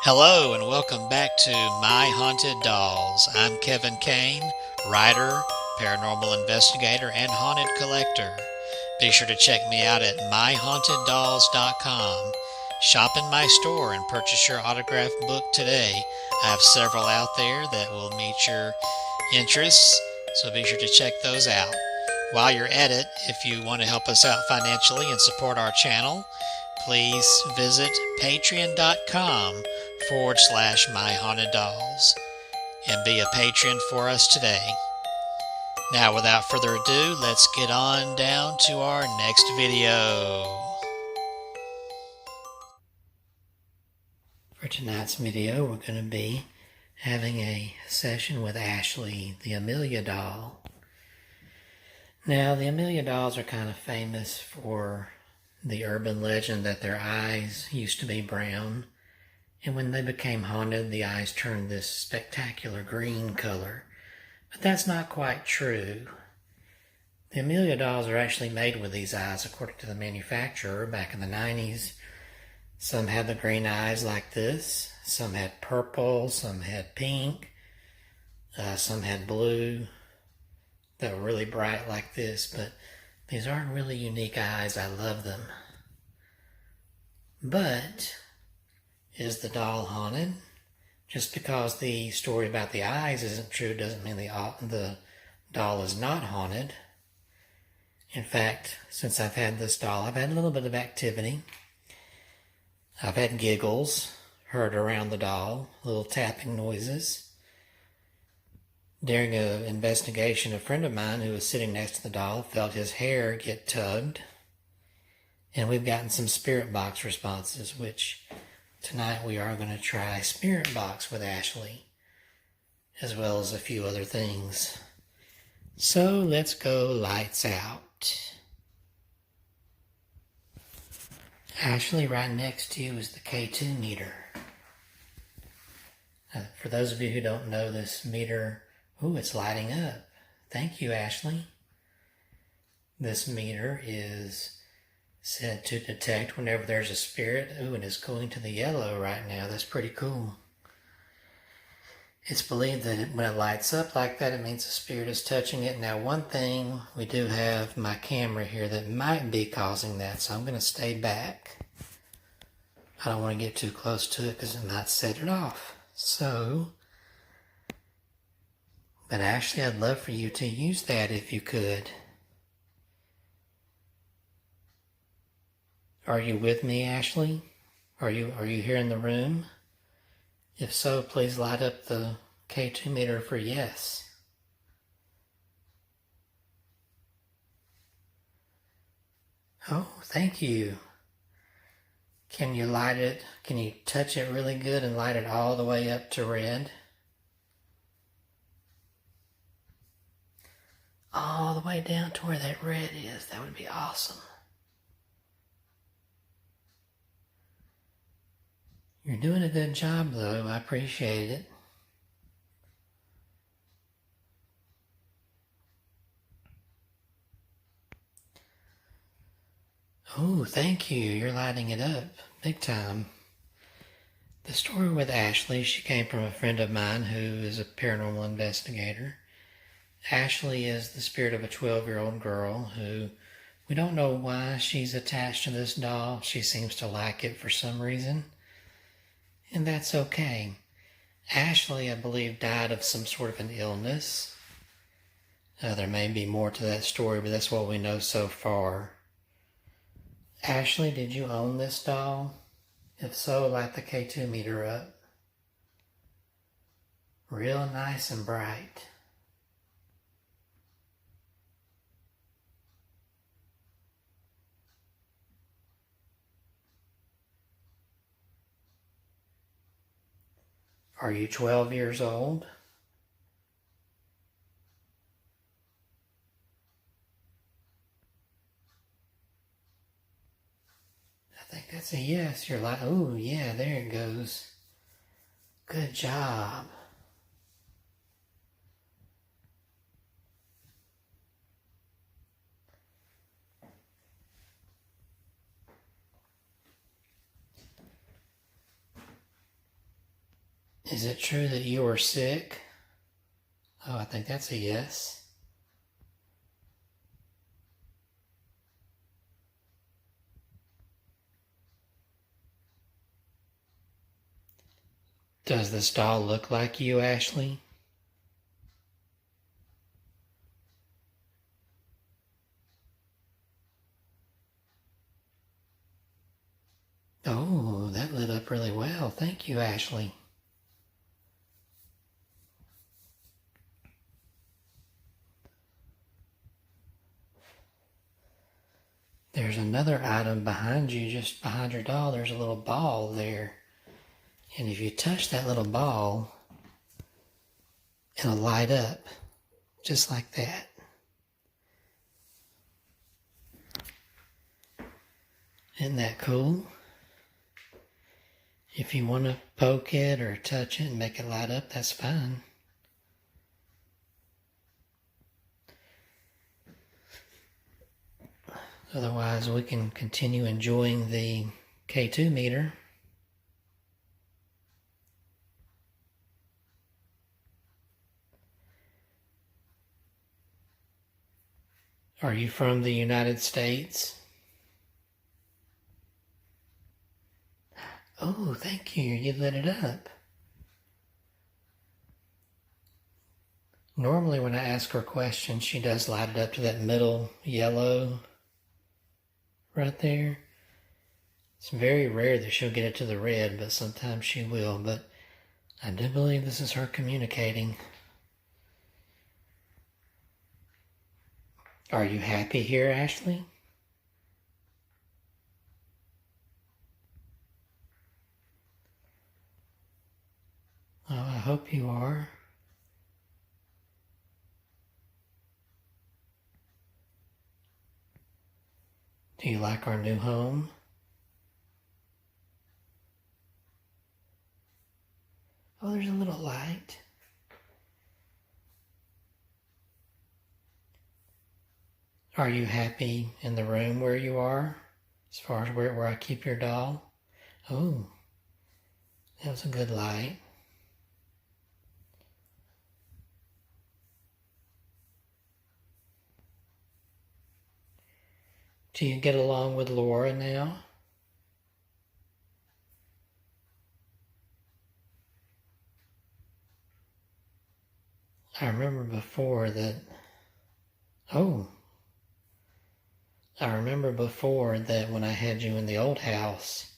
Hello and welcome back to My Haunted Dolls. I'm Kevin Kane, writer, paranormal investigator, and haunted collector. Be sure to check me out at myhauntedDolls.com. Shop in my store and purchase your autographed book today. I have several out there that will meet your interests, so be sure to check those out. While you're at it, if you want to help us out financially and support our channel, please visit patreon.com/myhauntedDolls and be a patron for us today. Now, without further ado, let's get on down to our next video. For tonight's video, we're going to be having a session with Ashley, the Amelia doll. Now, the Amelia dolls are kind of famous for the urban legend that their eyes used to be brown, and when they became haunted, the eyes turned this spectacular green color. But that's not quite true. The Amelia dolls are actually made with these eyes according to the manufacturer back in the 90s. Some had the green eyes like this, some had purple, some had pink, some had blue that were really bright like this, but these aren't really unique eyes. I love them. But is the doll haunted? Just because the story about the eyes isn't true doesn't mean the doll is not haunted. In fact, since I've had this doll, I've had a little bit of activity. I've had giggles heard around the doll, little tapping noises. During an investigation, a friend of mine who was sitting next to the doll felt his hair get tugged. And we've gotten some spirit box responses, which tonight we are going to try spirit box with Ashley, as well as a few other things. So let's go lights out. Ashley, right next to you is the K2 meter. For those of you who don't know this meter, it's lighting up. Thank you, Ashley. This meter is said to detect whenever there's a spirit. And it's going to the yellow right now. That's pretty cool. It's believed that when it lights up like that, it means a spirit is touching it. Now, one thing, we do have my camera here that might be causing that, so I'm going to stay back. I don't want to get too close to it because it might set it off. But Ashley, I'd love for you to use that if you could. Are you with me, Ashley? Are you here in the room? If so, please light up the K2 meter for yes. Oh, thank you. Can you light it? Can you touch it really good and light it all the way up to red? All the way down to where that red is. That would be awesome. You're doing a good job, though. I appreciate it. Oh, thank you. You're lighting it up big time. The story with Ashley, she came from a friend of mine who is a paranormal investigator. Ashley is the spirit of a 12-year-old girl who, we don't know why she's attached to this doll. She seems to like it for some reason, and that's okay. Ashley, I believe, died of some sort of an illness. There may be more to that story, but that's what we know so far. Ashley, did you own this doll? If so, light the K2 meter up. Real nice and bright. Are you 12 years old? I think that's a yes. You're like, oh yeah, there it goes. Good job. Is it true that you were sick? Oh, I think that's a yes. Does this doll look like you, Ashley? Oh, that lit up really well. Thank you, Ashley. There's another item behind you, just behind your doll. There's a little ball there. And if you touch that little ball, it'll light up just like that. Isn't that cool? If you want to poke it or touch it and make it light up, that's fine. Otherwise, we can continue enjoying the K2 meter. Are you from the United States? Oh, thank you. You lit it up. Normally when I ask her questions, she does light it up to that middle yellow right there. It's very rare that she'll get it to the red, but sometimes she will. But I do believe this is her communicating. Are you happy here, Ashley? Oh, I hope you are. Do you like our new home? Oh, there's a little light. Are you happy in the room where you are? As far as where I keep your doll? Oh, that was a good light. Do you get along with Laura now? I remember before that, I remember before that when I had you in the old house,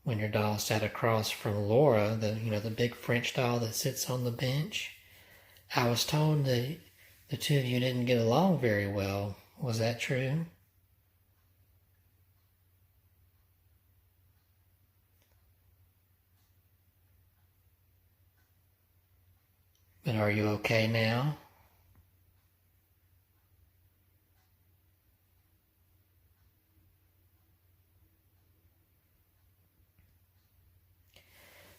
when your doll sat across from Laura, the big French doll that sits on the bench, I was told that the two of you didn't get along very well. Was that true? But are you okay now?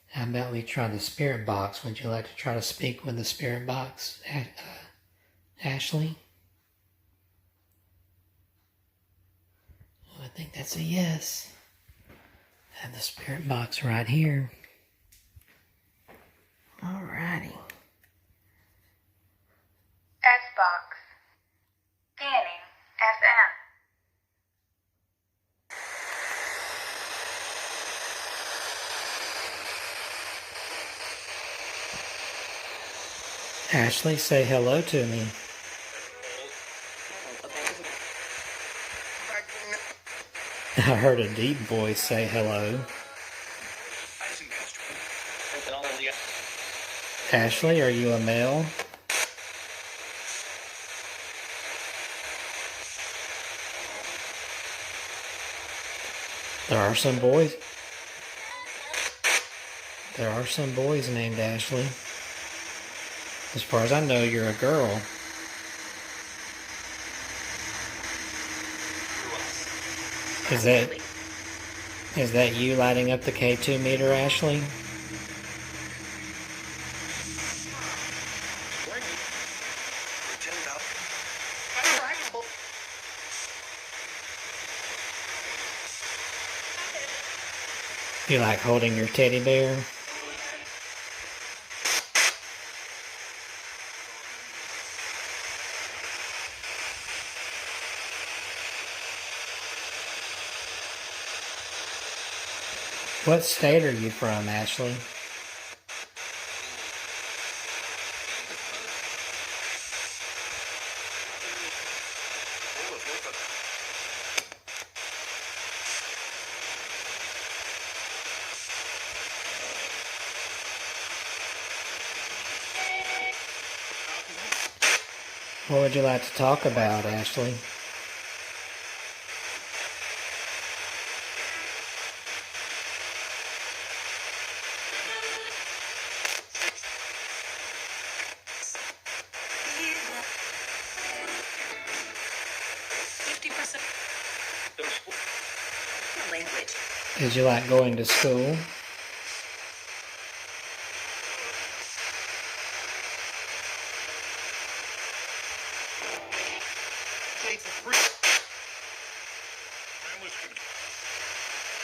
How about we try the spirit box? Would you like to try to speak with the spirit box, Ashley? Oh, I think that's a yes. I have the spirit box right here. Alrighty. Xbox. Scanning. FM. Ashley, say hello to me. I heard a deep voice say hello. Ashley, are you a male? There are some boys. There are some boys named Ashley. As far as I know, you're a girl. Is that you lighting up the K2 meter, Ashley? You like holding your teddy bear? What state are you from, Ashley? What would you like to talk about, Ashley? Did you like going to school?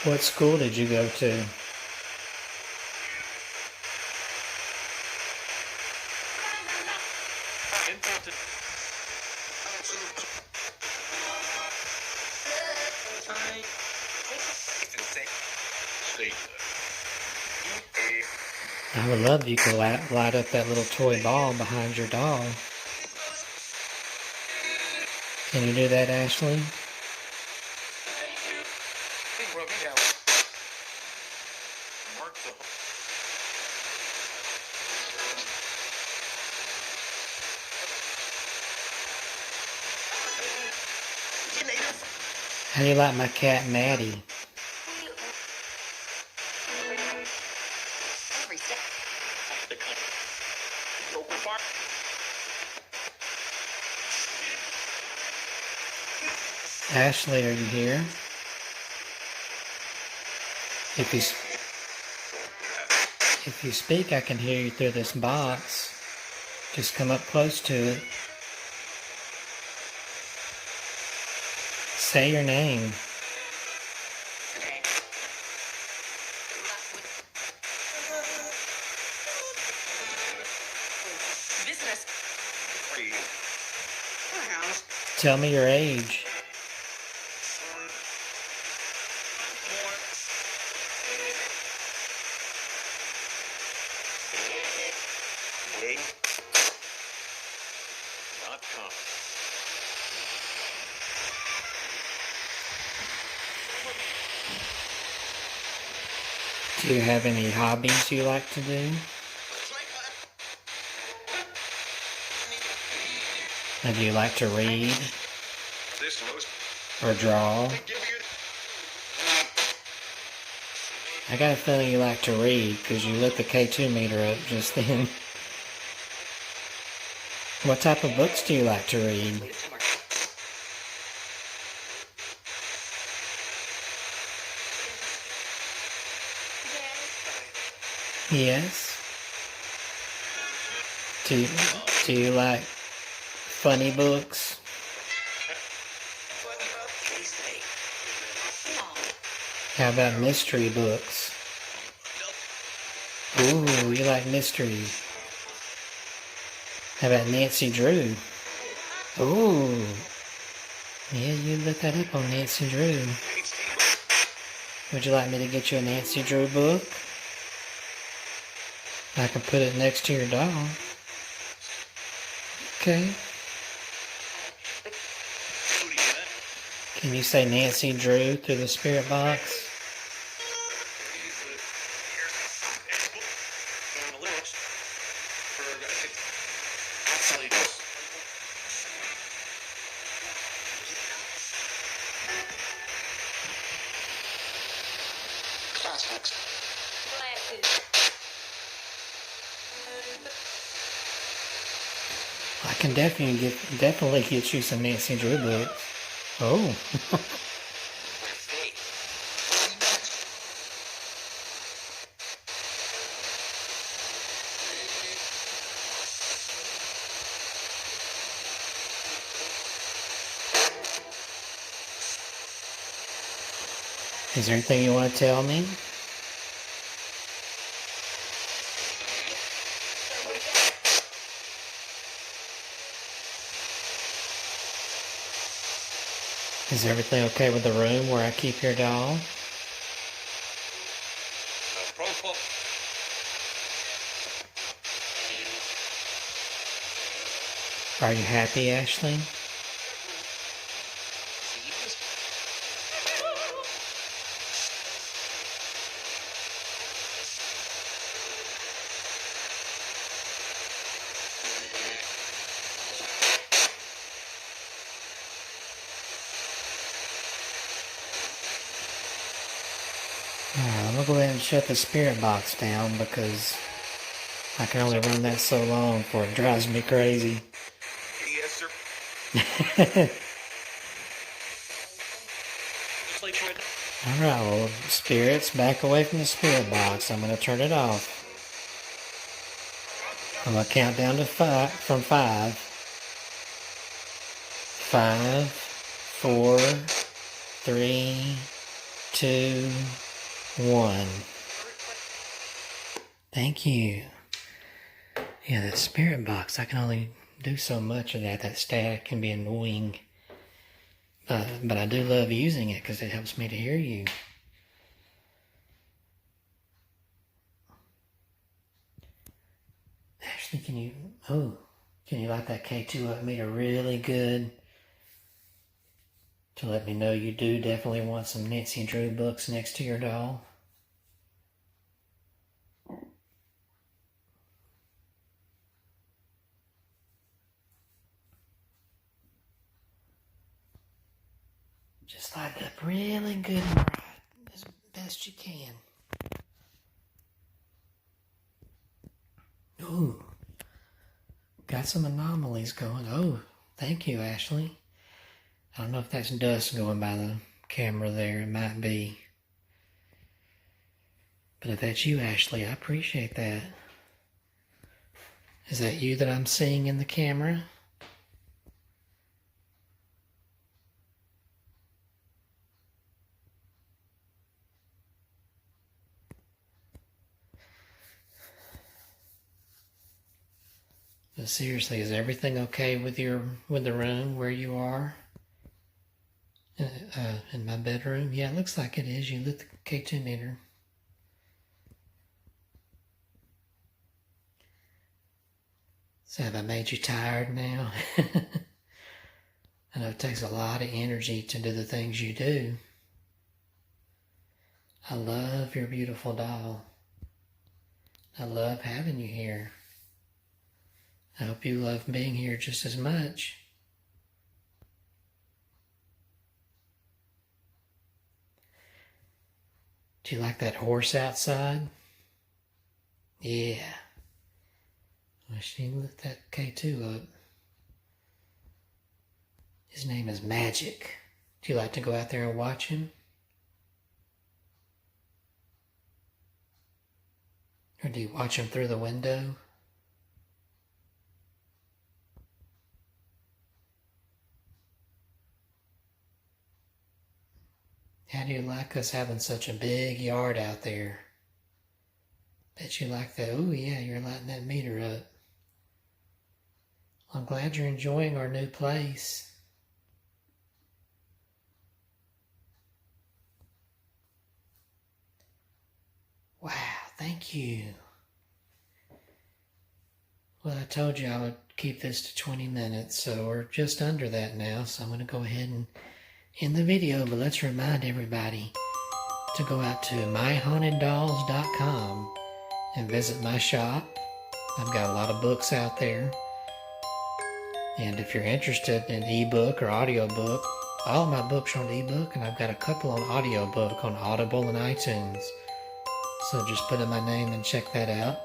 What school did you go to? I would love if you could light up that little toy ball behind your doll. Can you do that, Ashley? How do you like my cat, Maddie? Ashley, are you here? If you speak, I can hear you through this box. Just come up close to it. Say your name. Tell me your age. Do you have any hobbies you like to do? Do you like to read? Or draw? I got a feeling you like to read because you lit the K2 meter up just then. What type of books do you like to read? Yes. Do you like funny books? How about mystery books? Ooh, you like mystery. How about Nancy Drew? Ooh. Yeah, you look that up on Nancy Drew. Would you like me to get you a Nancy Drew book? I can put it next to your doll. Okay. Can you say Nancy Drew through the spirit box? I can definitely get you some Nancy Drew books. Oh. Is there anything you want to tell me? Is everything okay with the room where I keep your doll? Are you happy, Ashley? Alright, I'm gonna go ahead and shut the spirit box down because I can only run that so long before it drives me crazy. Yes, sir. Alright, well, spirits, back away from the spirit box. I'm gonna turn it off. I'm gonna count down to 5 from 5. 5, 4, 3, 2, 1. Thank you. Yeah, that spirit box, I can only do so much of that. That static can be annoying. But I do love using it because it helps me to hear you. Ashley, can you light that K2 up meter really good to let me know you do definitely want some Nancy Drew books next to your doll? Just light it up really good and bright as best you can. Ooh, got some anomalies going. Oh, thank you, Ashley. I don't know if that's dust going by the camera there. It might be. But if that's you, Ashley, I appreciate that. Is that you that I'm seeing in the camera? But seriously, is everything okay with the room where you are? In my bedroom? Yeah, it looks like it is. You lit the K2 meter. So have I made you tired now? I know it takes a lot of energy to do the things you do. I love your beautiful doll. I love having you here. I hope you love being here just as much. Do you like that horse outside? Yeah. Well, she lit that K2 up. His name is Magic. Do you like to go out there and watch him? Or do you watch him through the window? How do you like us having such a big yard out there? Bet you like that. Oh yeah, you're lighting that meter up. I'm glad you're enjoying our new place. Wow, thank you. Well, I told you I would keep this to 20 minutes, so we're just under that now, so I'm going to go ahead and end the video, but let's remind everybody to go out to myhaunteddolls.com and visit my shop. I've got a lot of books out there, and if you're interested in ebook or audiobook, all of my books are on ebook, and I've got a couple on audiobook on Audible and iTunes. So just put in my name and check that out.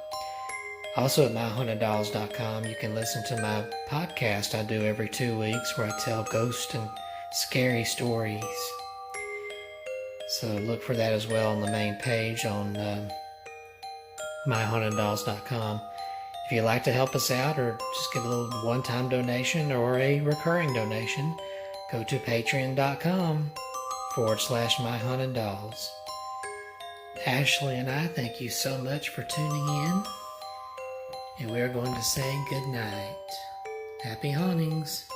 Also at myhauntedolls.com, you can listen to my podcast I do every 2 weeks where I tell ghost and scary stories. So look for that as well on the main page on myhauntedolls.com. If you'd like to help us out or just give a little one-time donation or a recurring donation, go to patreon.com/myhauntedolls. Ashley and I thank you so much for tuning in, and we're going to say good night. Happy hauntings.